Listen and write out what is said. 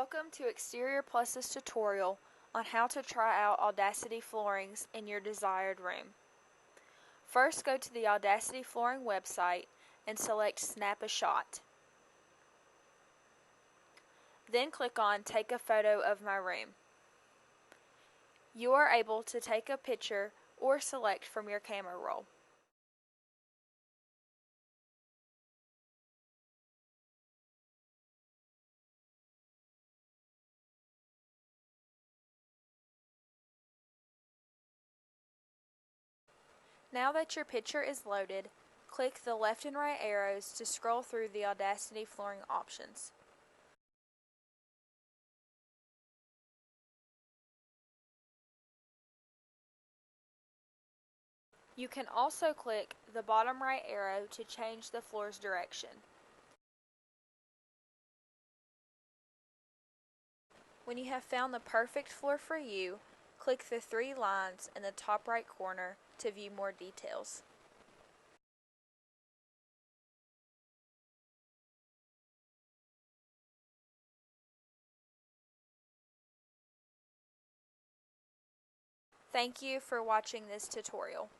Welcome to Exterior Plus's tutorial on how to try out Audacity floorings in your desired room. First, go to the Audacity flooring website and select Snap a Shot. Then click on Take a Photo of my room. You are able to take a picture or select from your camera roll. Now that your picture is loaded, click the left and right arrows to scroll through the Audacity flooring options. You can also click the bottom right arrow to change the floor's direction. When you have found the perfect floor for you, click the three lines in the top right corner to view more details. Thank you for watching this tutorial.